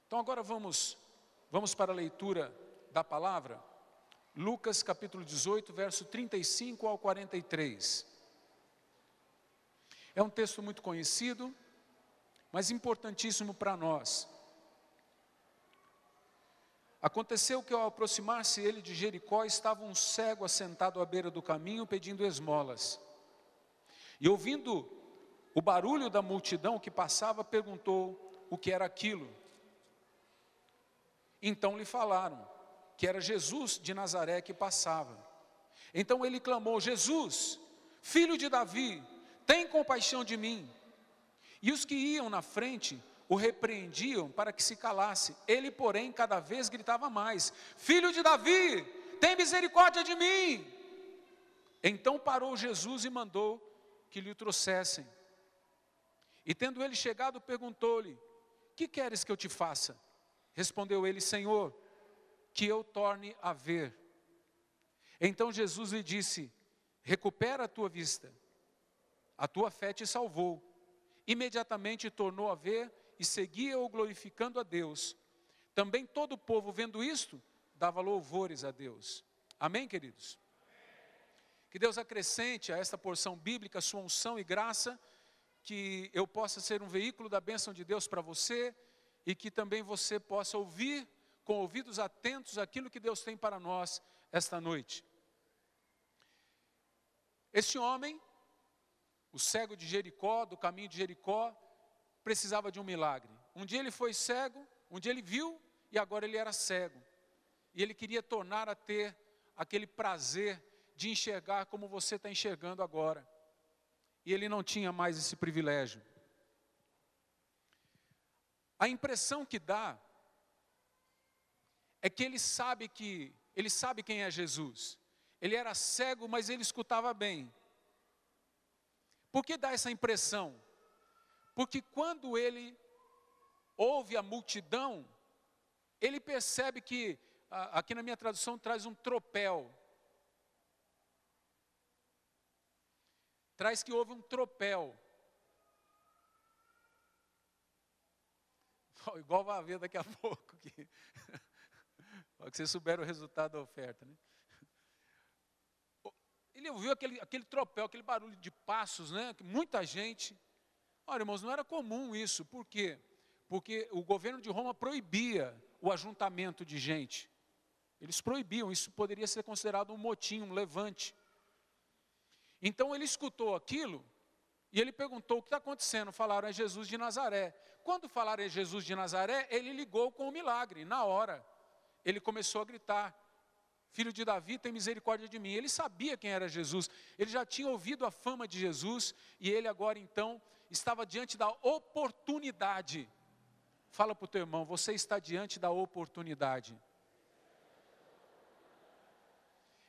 Então agora vamos para a leitura da palavra. Lucas capítulo 18, verso 35 ao 43. É um texto muito conhecido, mas importantíssimo para nós. Aconteceu que ao aproximar-se ele de Jericó, estava um cego assentado à beira do caminho pedindo esmolas. E ouvindo o barulho da multidão que passava, perguntou o que era aquilo. Então lhe falaram que era Jesus de Nazaré que passava. Então ele clamou: Jesus, filho de Davi, tem compaixão de mim. E os que iam na frente o repreendiam para que se calasse. Ele, porém, cada vez gritava mais: Filho de Davi, tem misericórdia de mim. Então parou Jesus e mandou que lhe o trouxessem. E tendo ele chegado, perguntou-lhe: Que queres que eu te faça? Respondeu ele: Senhor, que eu torne a ver. Então Jesus lhe disse: Recupera a tua vista, a tua fé te salvou. Imediatamente tornou a ver e seguia-o glorificando a Deus. Também todo o povo, vendo isto, dava louvores a Deus. Amém, queridos? Que Deus acrescente a esta porção bíblica sua unção e graça, que eu possa ser um veículo da bênção de Deus para você, e que também você possa ouvir com ouvidos atentos aquilo que Deus tem para nós esta noite. Este homem, o cego de Jericó, do caminho de Jericó, precisava de um milagre. Um dia ele foi cego, um dia ele viu e agora ele era cego. E ele queria tornar a ter aquele prazer de enxergar como você está enxergando agora. E ele não tinha mais esse privilégio. A impressão que dá é que ele sabe quem é Jesus. Ele era cego, mas ele escutava bem. Por que dá essa impressão? Porque quando ele ouve a multidão, ele percebe que, aqui na minha tradução traz um tropel. Traz que houve um tropel. Igual vai haver daqui a pouco. Para que vocês souberam o resultado da oferta, né? Ele ouviu aquele tropel, aquele barulho de passos, né? Muita gente. Olha, irmãos, não era comum isso. Por quê? Porque o governo de Roma proibia o ajuntamento de gente. Eles proibiam, isso poderia ser considerado um motim, um levante. Então ele escutou aquilo e ele perguntou: o que está acontecendo? Falaram: é Jesus de Nazaré. Quando falaram é Jesus de Nazaré, ele ligou com o milagre. Na hora, ele começou a gritar: Filho de Davi, tem misericórdia de mim. Ele sabia quem era Jesus, ele já tinha ouvido a fama de Jesus, e ele agora então estava diante da oportunidade. Fala para o teu irmão: você está diante da oportunidade.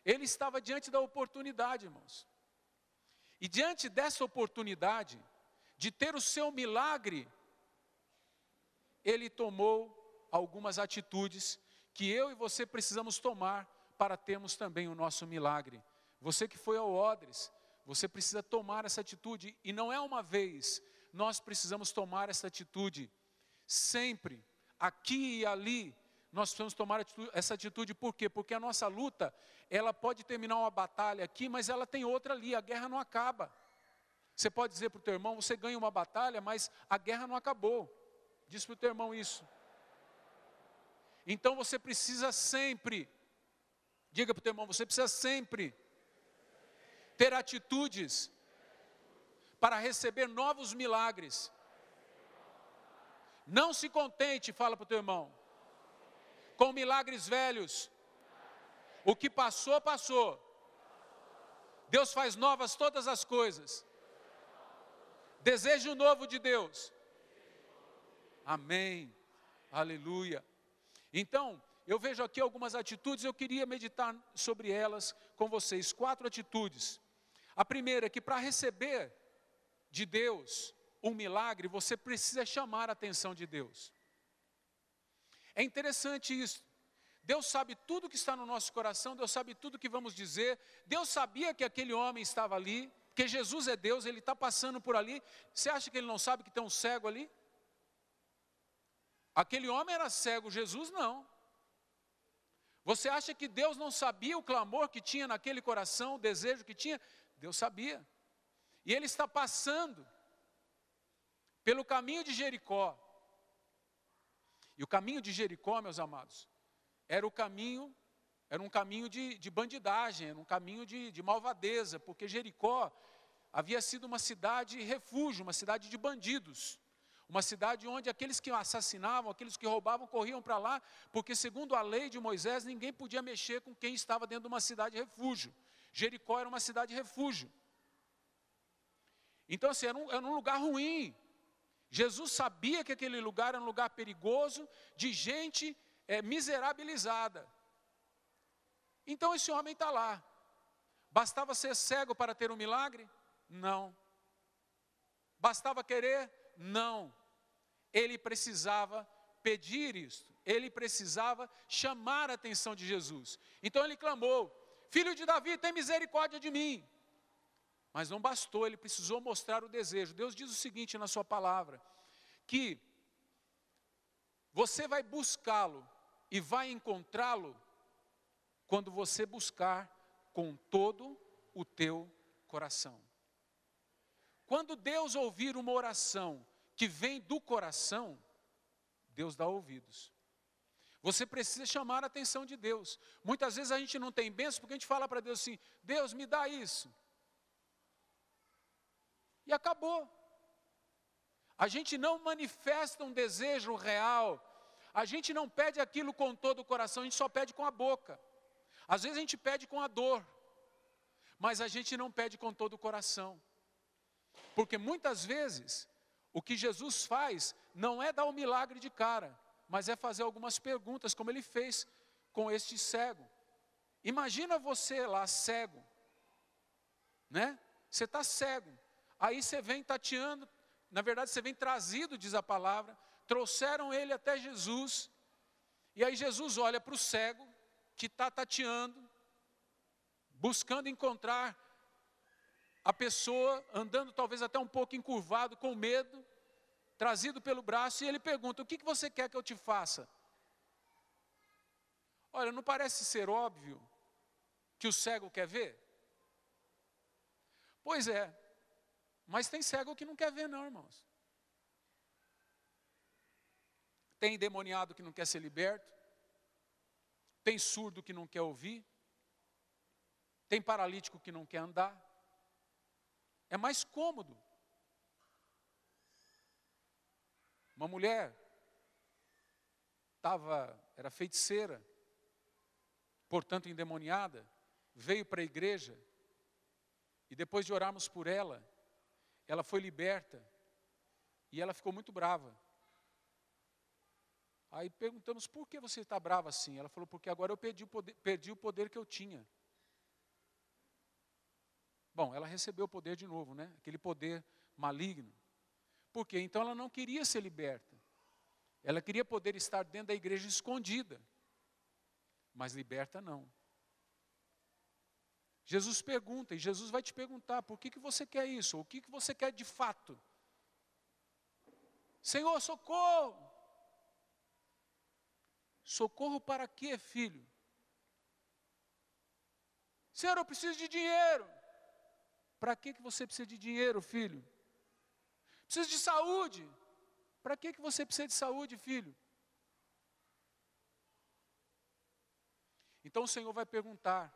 Ele estava diante da oportunidade, irmãos. E diante dessa oportunidade de ter o seu milagre, ele tomou algumas atitudes que eu e você precisamos tomar para termos também o nosso milagre. Você que foi ao Odres, você precisa tomar essa atitude, e não é uma vez, nós precisamos tomar essa atitude. Sempre, aqui e ali, nós precisamos tomar essa atitude. Por quê? Porque a nossa luta, ela pode terminar uma batalha aqui, mas ela tem outra ali, a guerra não acaba. Você pode dizer para o teu irmão: você ganha uma batalha, mas a guerra não acabou. Diz para o teu irmão isso. Então você precisa sempre, diga para o teu irmão, você precisa sempre ter atitudes para receber novos milagres. Não se contente, fala para o teu irmão, com milagres velhos. O que passou, passou. Deus faz novas todas as coisas. Desejo novo de Deus. Amém. Aleluia. Então, eu vejo aqui algumas atitudes, eu queria meditar sobre elas com vocês. 4 atitudes. A primeira é que para receber de Deus um milagre, você precisa chamar a atenção de Deus. É interessante isso. Deus sabe tudo que está no nosso coração, Deus sabe tudo que vamos dizer. Deus sabia que aquele homem estava ali, porque Jesus é Deus, Ele está passando por ali. Você acha que Ele não sabe que tem um cego ali? Aquele homem era cego, Jesus não. Você acha que Deus não sabia o clamor que tinha naquele coração, o desejo que tinha? Deus sabia. E ele está passando pelo caminho de Jericó. E o caminho de Jericó, meus amados, era um caminho de bandidagem, era um caminho de malvadeza, porque Jericó havia sido uma cidade refúgio, uma cidade de bandidos. Uma cidade onde aqueles que assassinavam, aqueles que roubavam, corriam para lá, porque segundo a lei de Moisés, ninguém podia mexer com quem estava dentro de uma cidade refúgio. Jericó era uma cidade refúgio. Então assim, era um lugar ruim. Jesus sabia que aquele lugar era um lugar perigoso, de gente miserabilizada. Então esse homem está lá. Bastava ser cego para ter um milagre? Não. Bastava querer? Não. Ele precisava pedir isto. Ele precisava chamar a atenção de Jesus. Então ele clamou: Filho de Davi, tem misericórdia de mim. Mas não bastou, ele precisou mostrar o desejo. Deus diz o seguinte na sua palavra, que você vai buscá-lo e vai encontrá-lo quando você buscar com todo o teu coração. Quando Deus ouvir uma oração que vem do coração, Deus dá ouvidos. Você precisa chamar a atenção de Deus. Muitas vezes a gente não tem bênção porque a gente fala para Deus assim: Deus, me dá isso. E acabou. A gente não manifesta um desejo real. A gente não pede aquilo com todo o coração, a gente só pede com a boca. Às vezes a gente pede com a dor, mas a gente não pede com todo o coração. Porque muitas vezes, o que Jesus faz não é dar um milagre de cara, mas é fazer algumas perguntas, como ele fez com este cego. Imagina você lá cego, né? Você está cego, aí você vem tateando, na verdade você vem trazido, diz a palavra, trouxeram ele até Jesus, e aí Jesus olha para o cego, que está tateando, buscando encontrar a pessoa, andando talvez até um pouco encurvado, com medo, trazido pelo braço, e ele pergunta: o que você quer que eu te faça? Olha, não parece ser óbvio que o cego quer ver? Pois é, mas tem cego que não quer ver não, irmãos. Tem endemoniado que não quer ser liberto, tem surdo que não quer ouvir, tem paralítico que não quer andar. É mais cômodo. Uma mulher era feiticeira, portanto endemoniada, veio para a igreja, e depois de orarmos por ela, ela foi liberta, e ela ficou muito brava. Aí perguntamos: por que você está brava assim? Ela falou: porque agora eu perdi o poder que eu tinha. Bom, ela recebeu o poder de novo, né? Aquele poder maligno. Por quê? Então ela não queria ser liberta. Ela queria poder estar dentro da igreja escondida. Mas liberta não. Jesus pergunta, e Jesus vai te perguntar: por que você quer isso? Ou o que você quer de fato? Senhor, socorro! Socorro para quê, filho? Senhor, eu preciso de dinheiro. Para que você precisa de dinheiro, filho? Preciso de saúde. Para que você precisa de saúde, filho? Então o Senhor vai perguntar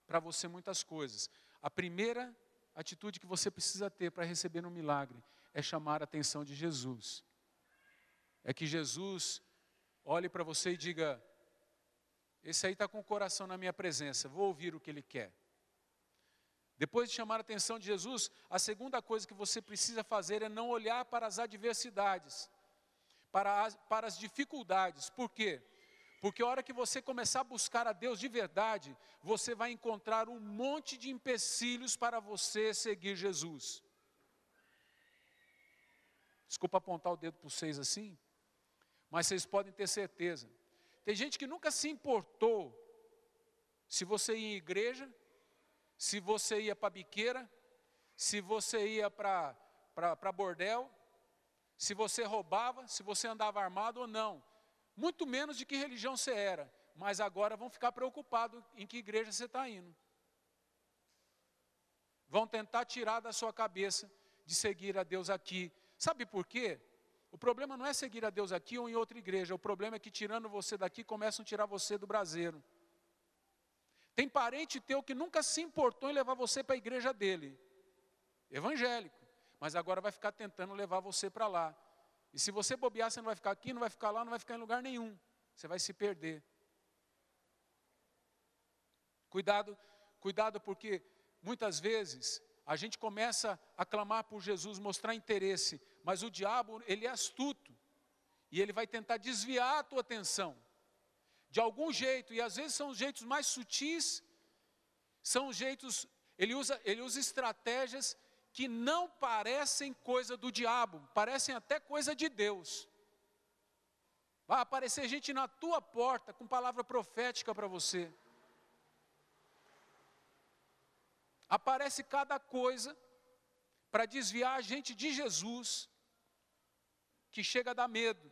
para você muitas coisas. A primeira atitude que você precisa ter para receber um milagre é chamar a atenção de Jesus. É que Jesus olhe para você e diga: esse aí está com o coração na minha presença, vou ouvir o que ele quer. Depois de chamar a atenção de Jesus, a segunda coisa que você precisa fazer é não olhar para as adversidades, para as dificuldades. Por quê? Porque a hora que você começar a buscar a Deus de verdade, você vai encontrar um monte de empecilhos para você seguir Jesus. Desculpa apontar o dedo para vocês assim, mas vocês podem ter certeza. Tem gente que nunca se importou se você ia em igreja, se você ia para biqueira, se você ia para bordel, se você roubava, se você andava armado ou não. Muito menos de que religião você era. Mas agora vão ficar preocupados em que igreja você está indo. Vão tentar tirar da sua cabeça de seguir a Deus aqui. Sabe por quê? O problema não é seguir a Deus aqui ou em outra igreja. O problema é que tirando você daqui, começam a tirar você do braseiro. Tem parente teu que nunca se importou em levar você para a igreja dele. Evangélico. Mas agora vai ficar tentando levar você para lá. E se você bobear, você não vai ficar aqui, não vai ficar lá, não vai ficar em lugar nenhum. Você vai se perder. Cuidado porque muitas vezes a gente começa a clamar por Jesus, mostrar interesse, mas o diabo, ele é astuto, e ele vai tentar desviar a tua atenção, de algum jeito, e às vezes são os jeitos mais sutis, são os jeitos, ele usa estratégias que não parecem coisa do diabo, parecem até coisa de Deus. Vai aparecer gente na tua porta com palavra profética para você. Aparece cada coisa para desviar a gente de Jesus, que chega a dar medo.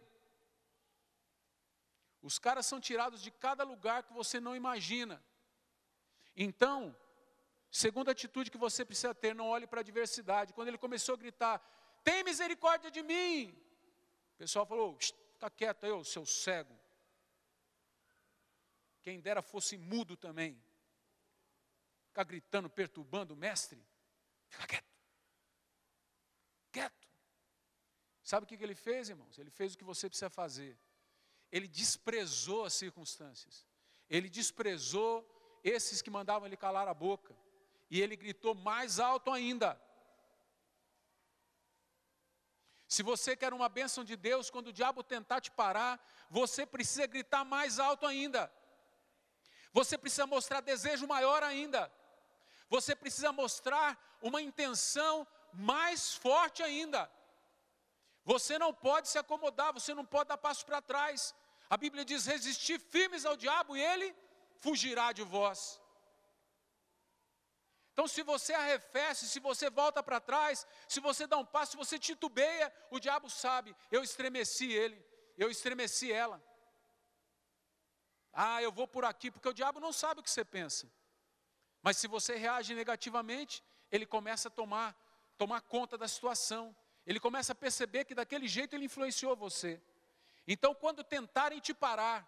Os caras são tirados de cada lugar que você não imagina. Então, segunda atitude que você precisa ter, não olhe para a adversidade. Quando ele começou a gritar, tem misericórdia de mim, o pessoal falou, fica quieto aí, seu cego. Quem dera fosse mudo também. Ficar gritando, perturbando o mestre. Fica quieto. Quieto. Sabe o que ele fez, irmãos? Ele fez o que você precisa fazer. Ele desprezou as circunstâncias. Ele desprezou esses que mandavam ele calar a boca. E ele gritou mais alto ainda. Se você quer uma bênção de Deus, quando o diabo tentar te parar, você precisa gritar mais alto ainda. Você precisa mostrar desejo maior ainda. Você precisa mostrar uma intenção mais forte ainda. Você não pode se acomodar, você não pode dar passo para trás. A Bíblia diz, resistir firmes ao diabo e ele fugirá de vós. Então se você arrefece, se você volta para trás, se você dá um passo, se você titubeia, o diabo sabe, eu estremeci ele, eu estremeci ela. Ah, eu vou por aqui, porque o diabo não sabe o que você pensa. Mas se você reage negativamente, ele começa a tomar conta da situação. Ele começa a perceber que daquele jeito ele influenciou você. Então quando tentarem te parar,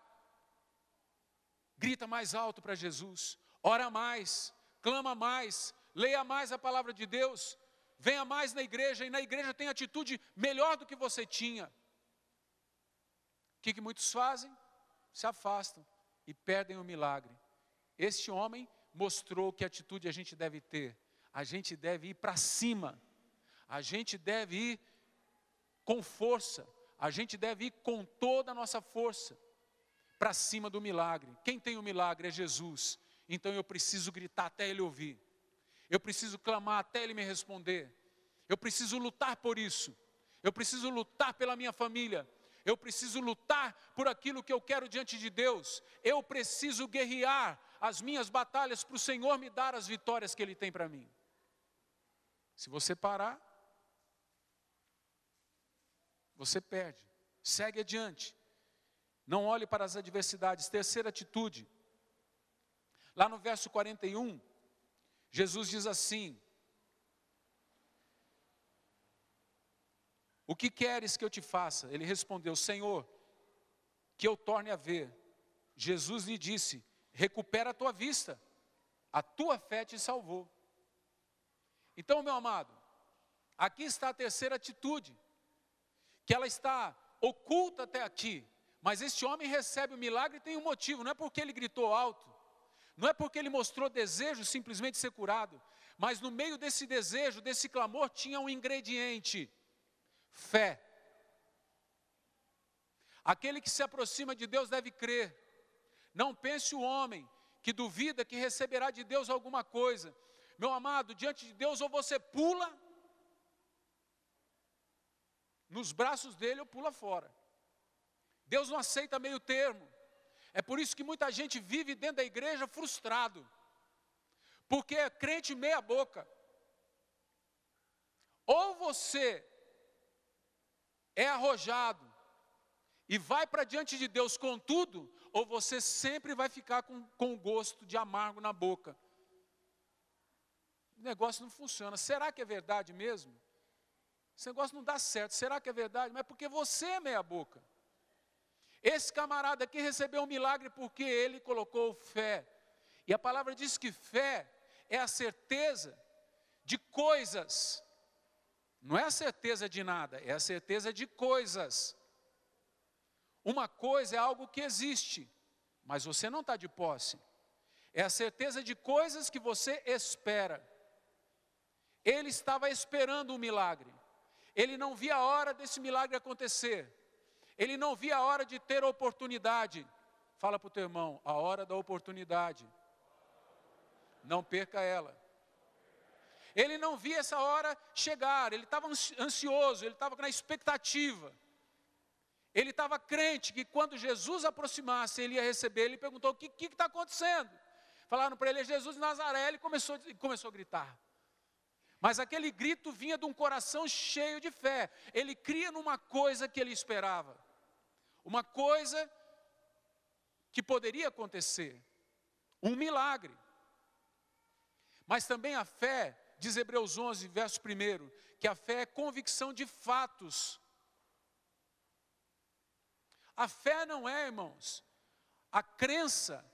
grita mais alto para Jesus, ora mais, clama mais, leia mais a palavra de Deus, venha mais na igreja, e na igreja tem atitude melhor do que você tinha. O que muitos fazem? Se afastam e perdem o milagre. Este homem mostrou que atitude a gente deve ter. A gente deve ir para cima. A gente deve ir com força. A gente deve ir com toda a nossa força para cima do milagre. Quem tem o milagre é Jesus. Então eu preciso gritar até Ele ouvir. Eu preciso clamar até Ele me responder. Eu preciso lutar por isso. Eu preciso lutar pela minha família. Eu preciso lutar por aquilo que eu quero diante de Deus. Eu preciso guerrear as minhas batalhas para o Senhor me dar as vitórias que Ele tem para mim. Se você parar, você perde. Segue adiante. Não olhe para as adversidades. Terceira atitude. Lá no verso 41, Jesus diz assim: o que queres que eu te faça? Ele respondeu, Senhor, que eu torne a ver. Jesus lhe disse, recupera a tua vista, a tua fé te salvou. Então, meu amado, aqui está a terceira atitude, que ela está oculta até aqui, mas este homem recebe o milagre e tem um motivo, não é porque ele gritou alto, não é porque ele mostrou desejo simplesmente de ser curado, mas no meio desse desejo, desse clamor, tinha um ingrediente: fé. Aquele que se aproxima de Deus deve crer. Não pense o homem que duvida que receberá de Deus alguma coisa. Meu amado, diante de Deus ou você pula nos braços dele ou pula fora. Deus não aceita meio termo. É por isso que muita gente vive dentro da igreja frustrado, porque é crente meia boca. Ou você é arrojado e vai para diante de Deus com tudo, ou você sempre vai ficar com o gosto de amargo na boca. O negócio não funciona. Será que é verdade mesmo? Esse negócio não dá certo. Será que é verdade? Mas é porque você é meia boca. Esse camarada aqui recebeu um milagre porque ele colocou fé. E a palavra diz que fé é a certeza de coisas. Não é a certeza de nada, é a certeza de coisas. Uma coisa é algo que existe, mas você não está de posse. É a certeza de coisas que você espera. Ele estava esperando um milagre. Ele não via a hora desse milagre acontecer. Ele não via a hora de ter oportunidade. Fala para o teu irmão, a hora da oportunidade. Não perca ela. Ele não via essa hora chegar, ele estava ansioso, ele estava na expectativa. Ele estava crente que quando Jesus aproximasse, ele ia receber. Ele perguntou, o que está acontecendo? Falaram para ele, é Jesus de Nazaré. Ele começou a gritar. Mas aquele grito vinha de um coração cheio de fé. Ele cria numa coisa que ele esperava. Uma coisa que poderia acontecer. Um milagre. Mas também a fé, diz Hebreus 11, verso 1, que a fé é convicção de fatos. A fé não é, irmãos, a crença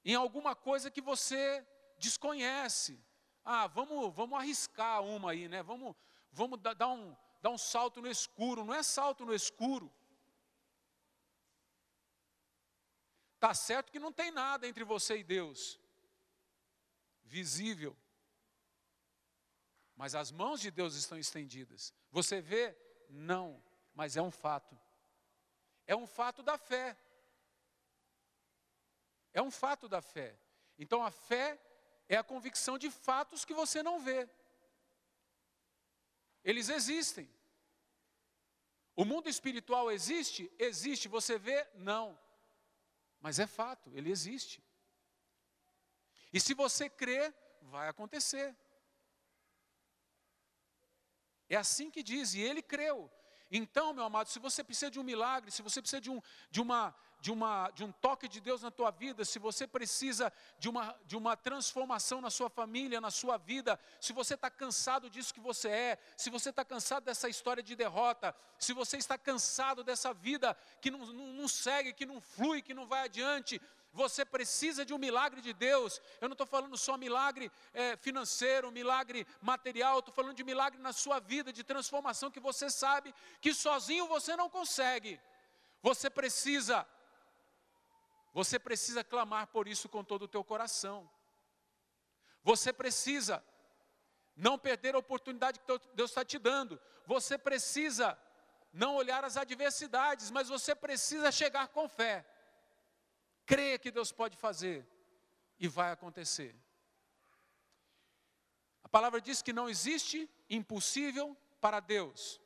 em alguma coisa que você desconhece. Ah, vamos arriscar uma aí, né? Vamos dar um salto no escuro. Não é salto no escuro. Está certo que não tem nada entre você e Deus visível. Mas as mãos de Deus estão estendidas. Você vê? Não, mas é um fato. É um fato da fé. É um fato da fé. Então a fé é a convicção de fatos que você não vê. Eles existem. O mundo espiritual existe? Existe. Você vê? Não. Mas é fato, ele existe. E se você crer, vai acontecer. É assim que diz, e ele creu. Então, meu amado, se você precisa de um milagre, se você precisa de um toque de Deus na tua vida, se você precisa de uma transformação na sua família, na sua vida, se você está cansado disso que você é, se você está cansado dessa história de derrota, se você está cansado dessa vida que não segue, que não flui, que não vai adiante, você precisa de um milagre de Deus. Eu não estou falando só milagre financeiro, milagre material, estou falando de milagre na sua vida, de transformação que você sabe que sozinho você não consegue. Você precisa clamar por isso com todo o teu coração. Você precisa não perder a oportunidade que Deus está te dando. Você precisa não olhar as adversidades, mas você precisa chegar com fé. Creia que Deus pode fazer e vai acontecer. A palavra diz que não existe impossível para Deus.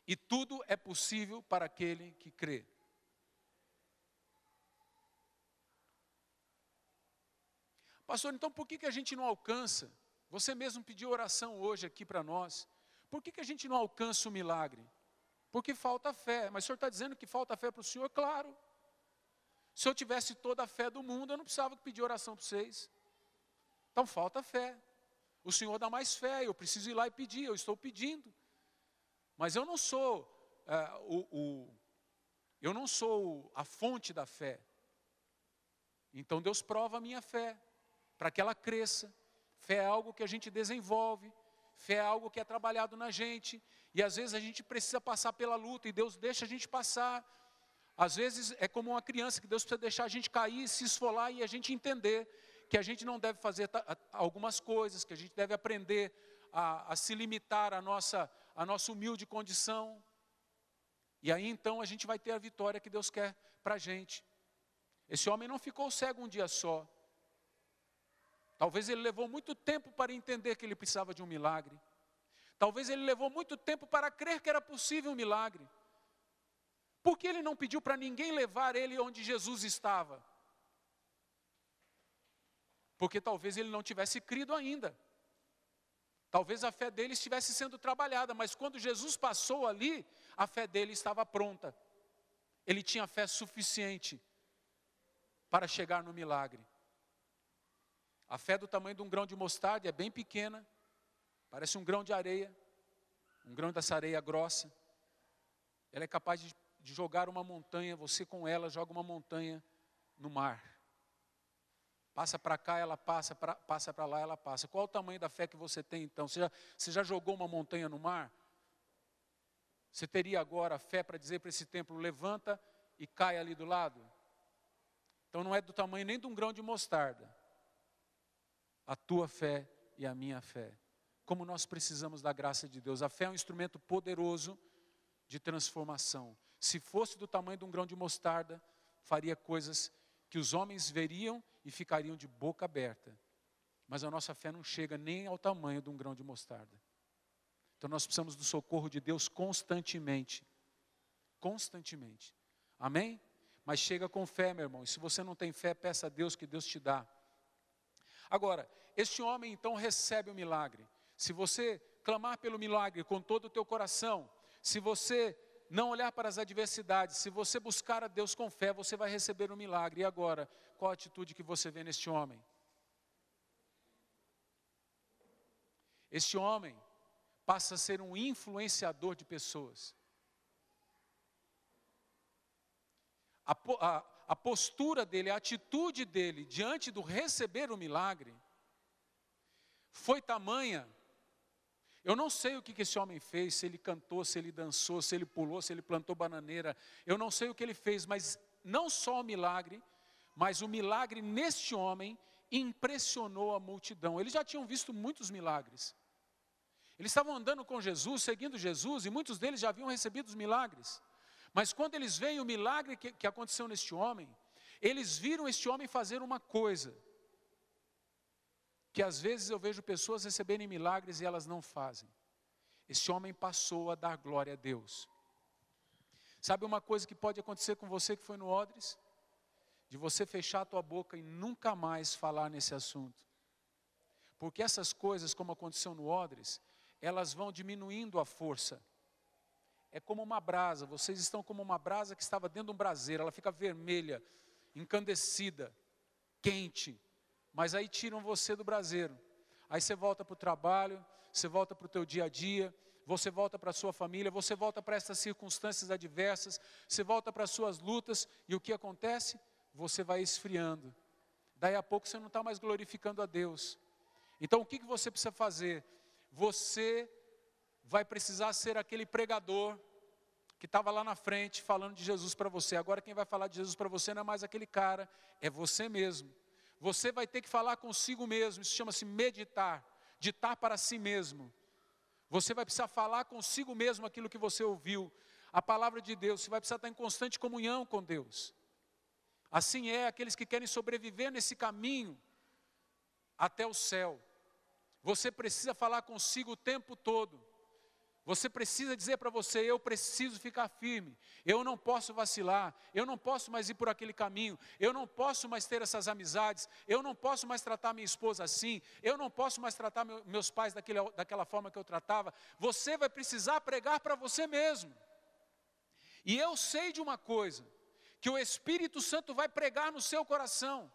E tudo é possível para aquele que crê. Pastor, então por que a gente não alcança? Você mesmo pediu oração hoje aqui para nós. Por que a gente não alcança o milagre? Porque falta fé. Mas o senhor está dizendo que falta fé para o senhor? Claro. Se eu tivesse toda a fé do mundo, eu não precisava pedir oração para vocês. Então falta fé. O Senhor dá mais fé, eu preciso ir lá e pedir, eu estou pedindo. Mas eu não sou a fonte da fé. Então Deus prova a minha fé, para que ela cresça. Fé é algo que a gente desenvolve, fé é algo que é trabalhado na gente. E às vezes a gente precisa passar pela luta e Deus deixa a gente passar. Às vezes é como uma criança que Deus precisa deixar a gente cair, se esfolar e a gente entender que a gente não deve fazer algumas coisas, que a gente deve aprender a se limitar à nossa humilde condição. E aí então a gente vai ter a vitória que Deus quer para a gente. Esse homem não ficou cego um dia só. Talvez ele levou muito tempo para entender que ele precisava de um milagre. Talvez ele levou muito tempo para crer que era possível um milagre. Por que ele não pediu para ninguém levar ele onde Jesus estava? Porque talvez ele não tivesse crido ainda. Talvez a fé dele estivesse sendo trabalhada, mas quando Jesus passou ali, a fé dele estava pronta. Ele tinha fé suficiente para chegar no milagre. A fé do tamanho de um grão de mostarda é bem pequena, parece um grão de areia, um grão dessa areia grossa. Ela é capaz de jogar uma montanha, você com ela joga uma montanha no mar. Passa para cá, ela passa para lá, ela passa. Qual o tamanho da fé que você tem então? Você já jogou uma montanha no mar? Você teria agora a fé para dizer para esse templo, levanta e cai ali do lado? Então não é do tamanho nem de um grão de mostarda. A tua fé e a minha fé. Como nós precisamos da graça de Deus. A fé é um instrumento poderoso de transformação. Se fosse do tamanho de um grão de mostarda, faria coisas que os homens veriam e ficariam de boca aberta. Mas a nossa fé não chega nem ao tamanho de um grão de mostarda. Então nós precisamos do socorro de Deus constantemente. Constantemente. Amém? Mas chega com fé, meu irmão. E se você não tem fé, peça a Deus que Deus te dá. Agora, este homem então recebe o milagre. Se você clamar pelo milagre com todo o teu coração, se você não olhar para as adversidades, se você buscar a Deus com fé, você vai receber o milagre. E agora, qual a atitude que você vê neste homem? Este homem passa a ser um influenciador de pessoas. A postura dele, a atitude dele diante do receber o milagre foi tamanha. Eu não sei o que esse homem fez, se ele cantou, se ele dançou, se ele pulou, se ele plantou bananeira. Eu não sei o que ele fez, mas não só o milagre, mas o milagre neste homem impressionou a multidão. Eles já tinham visto muitos milagres. Eles estavam andando com Jesus, seguindo Jesus, e muitos deles já haviam recebido os milagres. Mas quando eles veem o milagre que aconteceu neste homem, eles viram este homem fazer uma coisa, que às vezes eu vejo pessoas receberem milagres e elas não fazem. Este homem passou a dar glória a Deus. Sabe uma coisa que pode acontecer com você que foi no Odres? De você fechar a tua boca e nunca mais falar nesse assunto. Porque essas coisas, como aconteceu no Odres, elas vão diminuindo a força. É como uma brasa, vocês estão como uma brasa que estava dentro de um braseiro, ela fica vermelha, encandecida, quente, mas aí tiram você do braseiro. Aí você volta para o trabalho, você volta para o teu dia a dia, você volta para a sua família, você volta para essas circunstâncias adversas, você volta para as suas lutas, e o que acontece? Você vai esfriando. Daí a pouco você não está mais glorificando a Deus. Então o que você precisa fazer? Você vai precisar ser aquele pregador que estava lá na frente falando de Jesus para você. Agora quem vai falar de Jesus para você não é mais aquele cara, é você mesmo. Você vai ter que falar consigo mesmo, isso chama-se meditar, ditar para si mesmo. Você vai precisar falar consigo mesmo aquilo que você ouviu, a palavra de Deus, você vai precisar estar em constante comunhão com Deus. Assim é aqueles que querem sobreviver nesse caminho até o céu. Você precisa falar consigo o tempo todo. Você precisa dizer para você, eu preciso ficar firme, eu não posso vacilar, eu não posso mais ir por aquele caminho, eu não posso mais ter essas amizades, eu não posso mais tratar minha esposa assim, eu não posso mais tratar meus pais daquela forma que eu tratava. Você vai precisar pregar para você mesmo. E eu sei de uma coisa, que o Espírito Santo vai pregar no seu coração,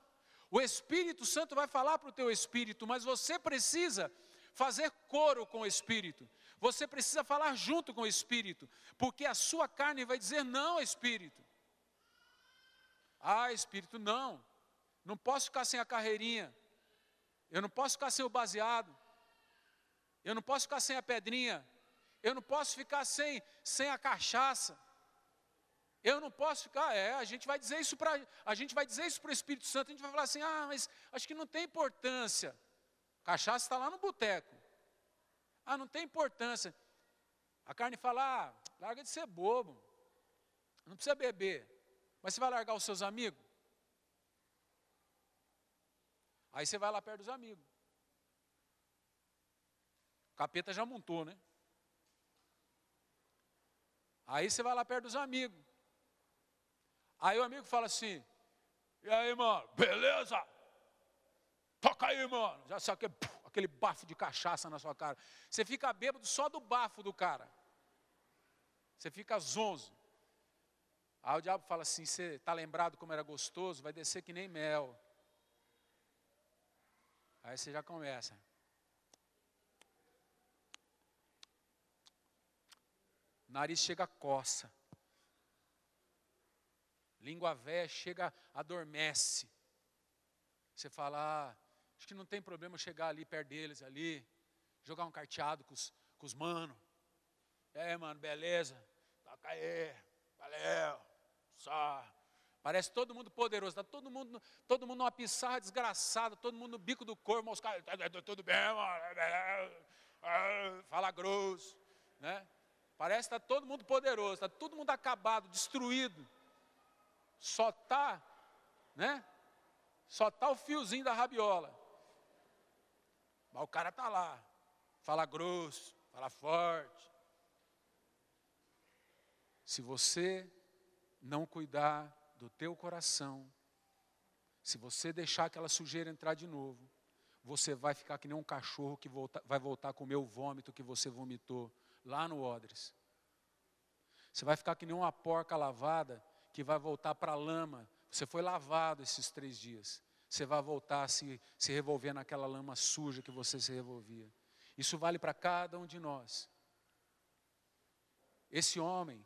o Espírito Santo vai falar para o teu espírito, mas você precisa fazer coro com o Espírito. Você precisa falar junto com o Espírito, porque a sua carne vai dizer não, Espírito. Ah, Espírito, não posso ficar sem a carreirinha, eu não posso ficar sem o baseado, eu não posso ficar sem a pedrinha, eu não posso ficar sem a cachaça, eu não posso ficar, a gente vai dizer isso para o Espírito Santo, a gente vai falar assim, mas acho que não tem importância, cachaça está lá no boteco. Não tem importância. A carne fala, larga de ser bobo, não precisa beber, mas você vai largar os seus amigos? Aí você vai lá perto dos amigos. O capeta já montou, né? Aí você vai lá perto dos amigos. Aí o amigo fala assim, e aí, mano, beleza? Toca aí, mano. Já sabe aquele bafo de cachaça na sua cara. Você fica bêbado só do bafo do cara. Você fica zonzo. Aí o diabo fala assim, você está lembrado como era gostoso? Vai descer que nem mel. Aí você já começa. Nariz chega a coça. Língua véia chega, adormece. Você fala, acho que não tem problema chegar ali perto deles, ali, jogar um carteado com os manos. Mano, beleza? Toca aí, valeu, só. Parece todo mundo poderoso, está todo mundo numa pissarra desgraçada, todo mundo no bico do corpo, os caras, tudo bem, mano, fala grosso, né? Parece que está todo mundo poderoso, está todo mundo acabado, destruído. Só está, né? Só está o fiozinho da rabiola. Mas o cara está lá, fala grosso, fala forte. Se você não cuidar do teu coração, se você deixar aquela sujeira entrar de novo, você vai ficar que nem um cachorro que vai voltar a comer o vômito que você vomitou lá no odres. Você vai ficar que nem uma porca lavada que vai voltar para a lama. Você foi lavado esses 3 dias. Você vai voltar a se revolver naquela lama suja que você se revolvia. Isso vale para cada um de nós. Esse homem,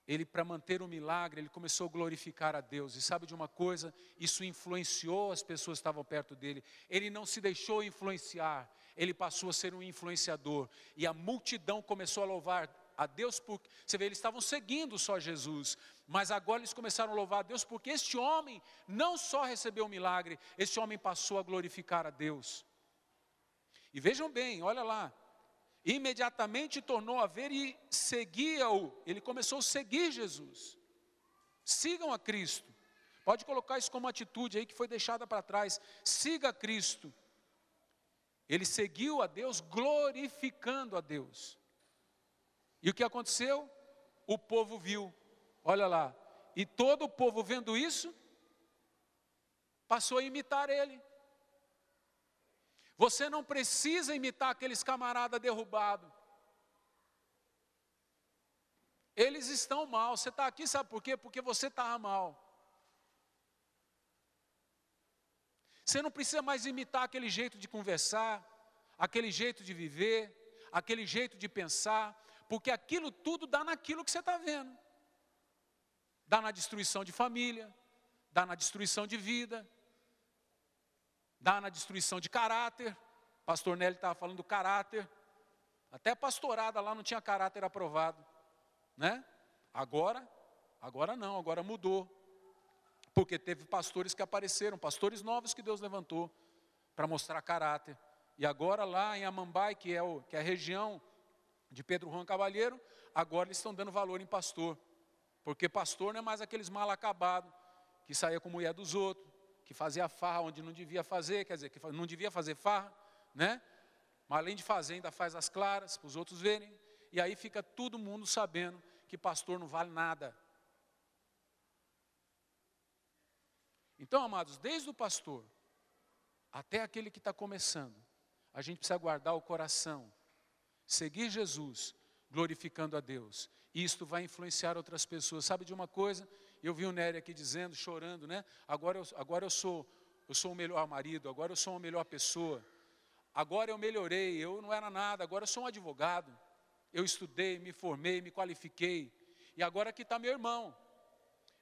ele para manter o milagre, ele começou a glorificar a Deus. E sabe de uma coisa? Isso influenciou as pessoas que estavam perto dele. Ele não se deixou influenciar. Ele passou a ser um influenciador. E a multidão começou a louvar a Deus, porque, você vê, eles estavam seguindo só Jesus, mas agora eles começaram a louvar a Deus, porque este homem não só recebeu o milagre, este homem passou a glorificar a Deus. E vejam bem, olha lá, imediatamente tornou a ver e seguia-o, ele começou a seguir Jesus. Sigam a Cristo, pode colocar isso como atitude aí que foi deixada para trás, siga a Cristo. Ele seguiu a Deus, glorificando a Deus. E o que aconteceu? O povo viu, olha lá, e todo o povo vendo isso, passou a imitar ele. Você não precisa imitar aqueles camaradas derrubados. Eles estão mal, você está aqui, sabe por quê? Porque você estava mal. Você não precisa mais imitar aquele jeito de conversar, aquele jeito de viver, aquele jeito de pensar, porque aquilo tudo dá naquilo que você está vendo. Dá na destruição de família, dá na destruição de vida, dá na destruição de caráter. Pastor Nelly estava falando do caráter. Até pastorada lá não tinha caráter aprovado, né? Agora não, agora mudou. Porque teve pastores que apareceram, pastores novos que Deus levantou para mostrar caráter. E agora lá em Amambai, que é a região de Pedro Juan Cavalheiro, agora eles estão dando valor em pastor. Porque pastor não é mais aqueles mal acabados, que saía com a mulher dos outros, que fazia farra onde não devia fazer, quer dizer, que não devia fazer farra, né? Mas além de fazer, ainda faz as claras, para os outros verem. E aí fica todo mundo sabendo que pastor não vale nada. Então, amados, desde o pastor até aquele que está começando, a gente precisa guardar o coração, seguir Jesus, glorificando a Deus. E isto vai influenciar outras pessoas. Sabe de uma coisa? Eu vi o Nery aqui dizendo, chorando, né? Agora eu sou o melhor marido, agora eu sou a melhor pessoa. Agora eu melhorei, eu não era nada, agora eu sou um advogado. Eu estudei, me formei, me qualifiquei. E agora aqui está meu irmão.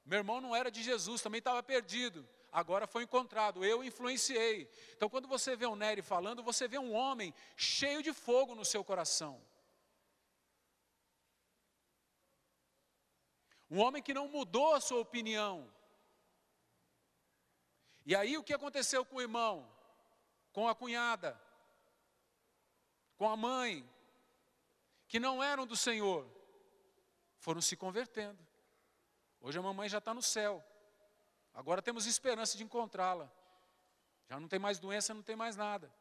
Meu irmão não era de Jesus, também estava perdido. Agora foi encontrado, eu influenciei. Então quando você vê o Nery falando, você vê um homem cheio de fogo no seu coração. Um homem que não mudou a sua opinião. E aí o que aconteceu com o irmão? Com a cunhada? Com a mãe? Que não eram do Senhor? Foram se convertendo. Hoje a mamãe já está no céu. Agora temos esperança de encontrá-la. Já não tem mais doença, não tem mais nada.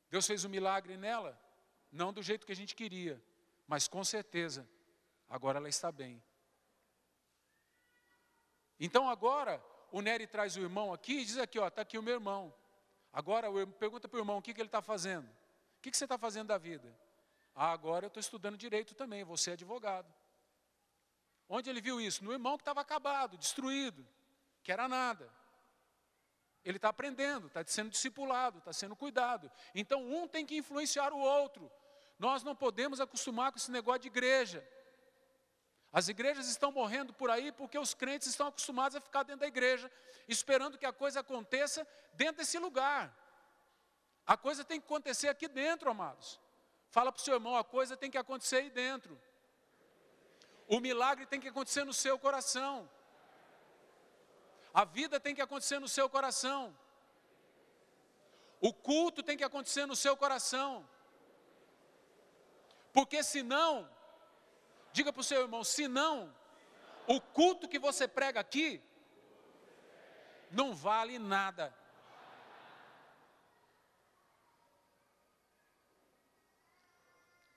Deus fez um milagre nela, não do jeito que a gente queria, mas com certeza, agora ela está bem. Então agora, o Nery traz o irmão aqui e diz aqui, ó, está aqui o meu irmão. Agora, pergunta para o irmão o que ele está fazendo. O que você está fazendo da vida? Agora eu estou estudando direito também, você é advogado. Onde ele viu isso? No irmão que estava acabado, destruído, que era nada. Ele está aprendendo, está sendo discipulado, está sendo cuidado. Então um tem que influenciar o outro. Nós não podemos acostumar com esse negócio de igreja. As igrejas estão morrendo por aí porque os crentes estão acostumados a ficar dentro da igreja, esperando que a coisa aconteça dentro desse lugar. A coisa tem que acontecer aqui dentro, amados. Fala para o seu irmão, a coisa tem que acontecer aí dentro. O milagre tem que acontecer no seu coração. A vida tem que acontecer no seu coração. O culto tem que acontecer no seu coração. Porque senão, diga para o seu irmão, senão, o culto que você prega aqui, não vale nada.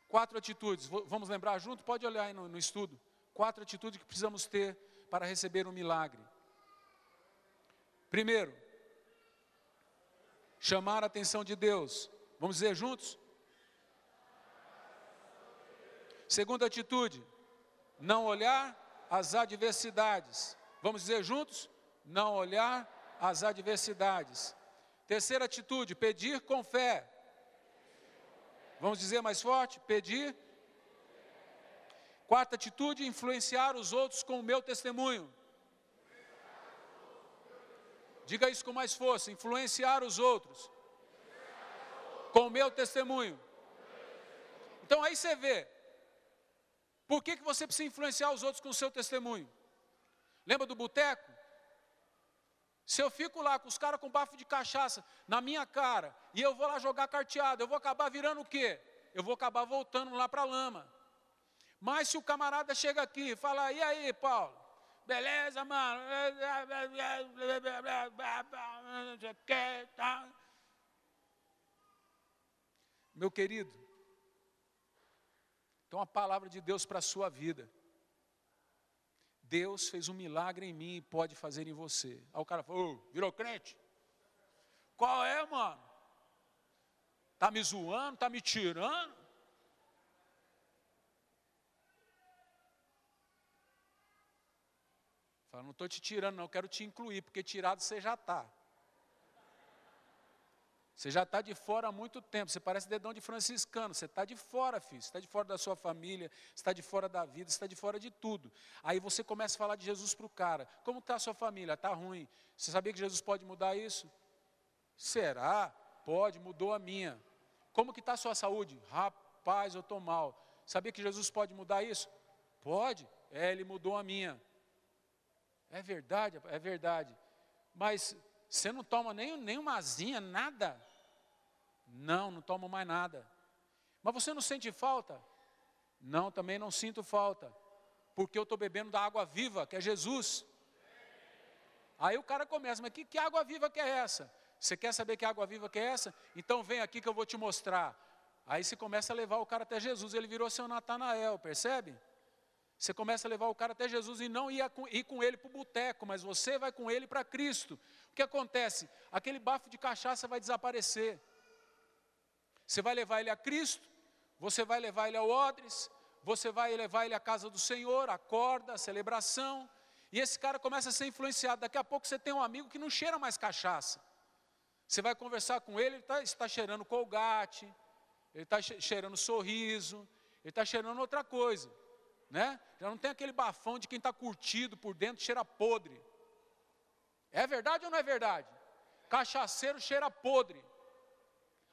Quatro atitudes, vamos lembrar junto? Pode olhar aí no estudo. 4 atitudes que precisamos ter para receber um milagre. Primeiro, chamar a atenção de Deus. Vamos dizer juntos? Segunda atitude, não olhar as adversidades. Vamos dizer juntos? Não olhar as adversidades. Terceira atitude, pedir com fé. Vamos dizer mais forte? Pedir. Quarta atitude, influenciar os outros com o meu testemunho. Diga isso com mais força, influenciar os outros com o meu testemunho. Então aí você vê, por que você precisa influenciar os outros com o seu testemunho? Lembra do boteco? Se eu fico lá com os caras com bafo de cachaça na minha cara, e eu vou lá jogar carteado, eu vou acabar virando o quê? Eu vou acabar voltando lá para a lama. Mas se o camarada chega aqui e fala, e aí, Paulo? Beleza, mano? Meu querido, então a palavra de Deus para a sua vida. Deus fez um milagre em mim e pode fazer em você. Aí o cara falou, virou crente? Qual é, mano? Tá me zoando, tá me tirando? Fala, não estou te tirando não, quero te incluir, porque tirado você já está. Você já está de fora há muito tempo, você parece dedão de franciscano, você está de fora, filho, você está de fora da sua família, você está de fora da vida, você está de fora de tudo. Aí você começa a falar de Jesus para o cara, como está a sua família? Está ruim. Você sabia que Jesus pode mudar isso? Será? Pode, mudou a minha. Como que está a sua saúde? Rapaz, eu estou mal. Sabia que Jesus pode mudar isso? Pode, ele mudou a minha. É verdade, é verdade. Mas você não toma nem uma asinha, nada? Não tomo mais nada. Mas você não sente falta? Não, também não sinto falta. Porque eu estou bebendo da água viva, que é Jesus. Aí o cara começa, mas que água viva que é essa? Você quer saber que água viva que é essa? Então vem aqui que eu vou te mostrar. Aí você começa a levar o cara até Jesus, ele virou seu Natanael, percebe? Você começa a levar o cara até Jesus e não ir com ele para o boteco, mas você vai com ele para Cristo. O que acontece? Aquele bafo de cachaça vai desaparecer. Você vai levar ele a Cristo, você vai levar ele ao odres, você vai levar ele à casa do Senhor, a corda, a celebração, e esse cara começa a ser influenciado. Daqui a pouco você tem um amigo que não cheira mais cachaça. Você vai conversar com ele, ele está cheirando Colgate, ele está cheirando sorriso, ele está cheirando outra coisa. Né? Já não tem aquele bafão de quem está curtido por dentro, cheira podre. É verdade ou não é verdade? Cachaceiro cheira podre.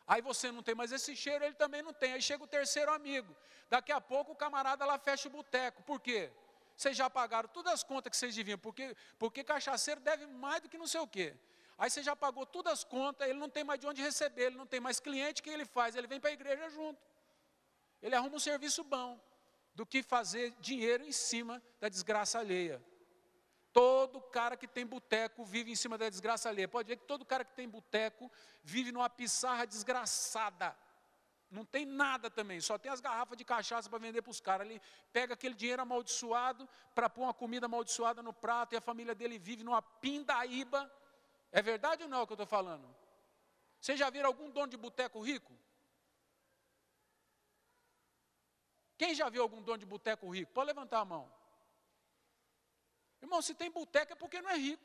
Aí você não tem mais esse cheiro, ele também não tem. Aí chega o terceiro amigo. Daqui a pouco o camarada lá fecha o boteco. Por quê? Vocês já pagaram todas as contas que vocês deviam. Porque cachaceiro deve mais do que não sei o quê. Aí você já pagou todas as contas, ele não tem mais de onde receber, ele não tem mais cliente, o que ele faz? Ele vem para a igreja junto. Ele arruma um serviço bom do que fazer dinheiro em cima da desgraça alheia. Todo cara que tem boteco vive em cima da desgraça alheia. Pode ver que todo cara que tem boteco vive numa pissarra desgraçada. Não tem nada também, só tem as garrafas de cachaça para vender para os caras. Ele pega aquele dinheiro amaldiçoado para pôr uma comida amaldiçoada no prato e a família dele vive numa pindaíba. É verdade ou não é o que eu estou falando? Vocês já viram algum dono de boteco rico? Quem já viu algum dono de boteco rico? Pode levantar a mão. Irmão, se tem boteco é porque não é rico.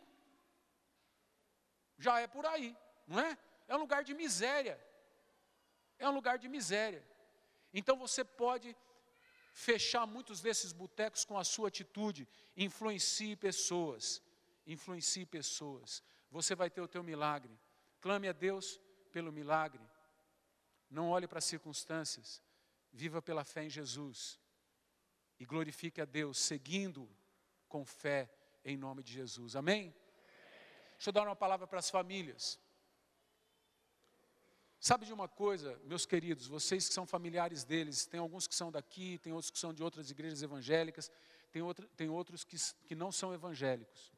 Já é por aí, não é? É um lugar de miséria. É um lugar de miséria. Então você pode fechar muitos desses botecos com a sua atitude. Influencie pessoas. Influencie pessoas. Você vai ter o teu milagre. Clame a Deus pelo milagre. Não olhe para as circunstâncias. Viva pela fé em Jesus. E glorifique a Deus, seguindo com fé em nome de Jesus. Amém? Deixa eu dar uma palavra para as famílias. Sabe de uma coisa, meus queridos, vocês que são familiares deles, tem alguns que são daqui, tem outros que são de outras igrejas evangélicas, tem outros que não são evangélicos.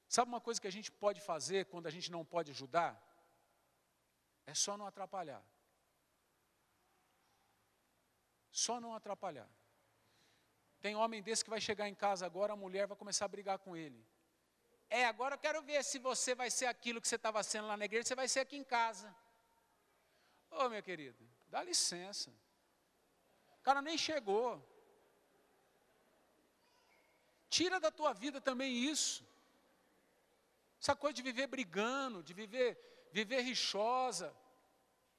Sabe uma coisa que a gente pode fazer quando a gente não pode ajudar? É só não atrapalhar. Só não atrapalhar. Tem homem desse que vai chegar em casa agora, a mulher vai começar a brigar com ele. Agora eu quero ver se você vai ser aquilo que você estava sendo lá na igreja, você vai ser aqui em casa. Ô, minha querida, dá licença. O cara nem chegou. Tira da tua vida também isso. Essa coisa de viver brigando, de viver rixosa.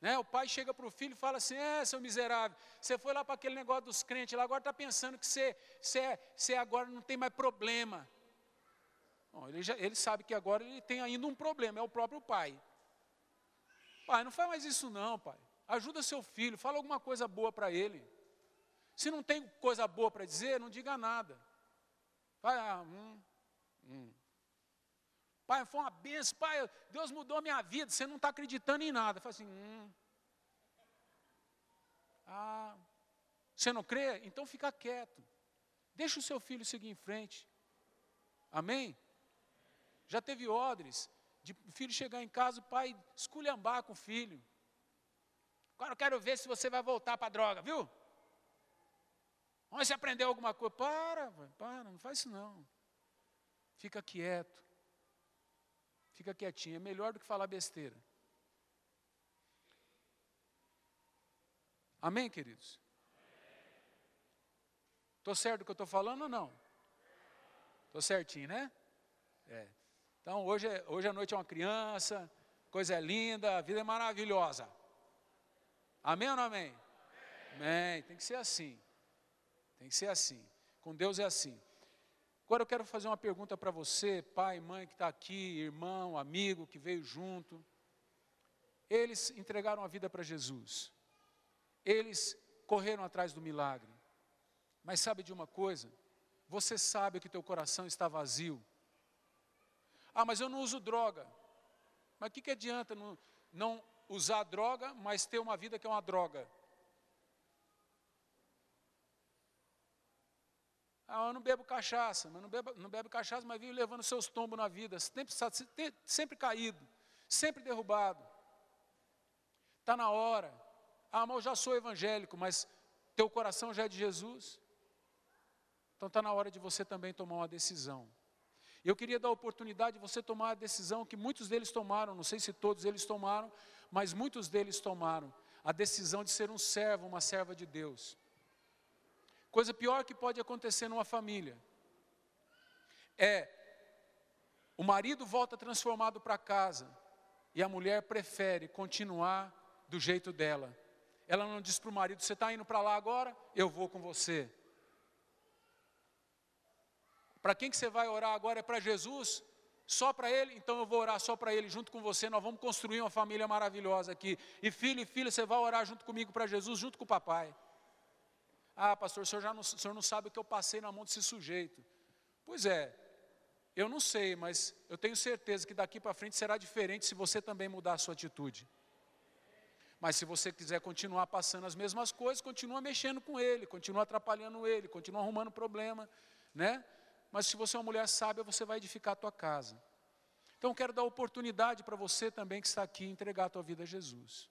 Né? O pai chega para o filho e fala assim, seu miserável, você foi lá para aquele negócio dos crentes, lá agora está pensando que você agora não tem mais problema. Bom, ele sabe que agora ele tem ainda um problema, é o próprio pai. Pai, não faz mais isso não, pai. Ajuda seu filho, fala alguma coisa boa para ele. Se não tem coisa boa para dizer, não diga nada. Vai, Pai, foi uma benção, pai, Deus mudou a minha vida, você não está acreditando em nada. Fala assim, você não crê? Então fica quieto. Deixa o seu filho seguir em frente. Amém? Já teve odres de filho chegar em casa, o pai esculhambar com o filho. Agora eu quero ver se você vai voltar para a droga, viu? Onde você aprendeu alguma coisa? Para, não faz isso não. Fica quieto. Fica quietinho, é melhor do que falar besteira. Amém, queridos? Estou certo do que eu estou falando ou não? Estou certinho, né? Então, hoje à noite é uma criança, coisa é linda, a vida é maravilhosa. Amém ou não amém? Amém. Tem que ser assim. Tem que ser assim. Com Deus é assim. Agora eu quero fazer uma pergunta para você, pai, mãe que está aqui, irmão, amigo que veio junto. Eles entregaram a vida para Jesus. Eles correram atrás do milagre. Mas sabe de uma coisa? Você sabe que teu coração está vazio. Mas eu não uso droga. Mas o que adianta não usar droga, mas ter uma vida que é uma droga? Eu não bebo cachaça, mas não bebo cachaça, mas vivo levando seus tombos na vida, sempre caído, sempre derrubado. Está na hora. Mas eu já sou evangélico, mas teu coração já é de Jesus. Então está na hora de você também tomar uma decisão. Eu queria dar a oportunidade de você tomar a decisão que muitos deles tomaram, não sei se todos eles tomaram, mas muitos deles tomaram a decisão de ser um servo, uma serva de Deus. Coisa pior que pode acontecer numa família o marido volta transformado para casa e a mulher prefere continuar do jeito dela. Ela não diz para o marido, você está indo para lá agora? Eu vou com você. Para quem que você vai orar agora? É para Jesus? Só para Ele? Então eu vou orar só para Ele, junto com você, nós vamos construir uma família maravilhosa aqui. E filho, você vai orar junto comigo para Jesus, junto com o papai. Pastor, o senhor não sabe o que eu passei na mão desse sujeito. Pois é, eu não sei, mas eu tenho certeza que daqui para frente será diferente se você também mudar a sua atitude. Mas se você quiser continuar passando as mesmas coisas, continua mexendo com ele, continua atrapalhando ele, continua arrumando problema, né? Mas se você é uma mulher sábia, você vai edificar a tua casa. Então eu quero dar oportunidade para você também que está aqui, entregar a tua vida a Jesus.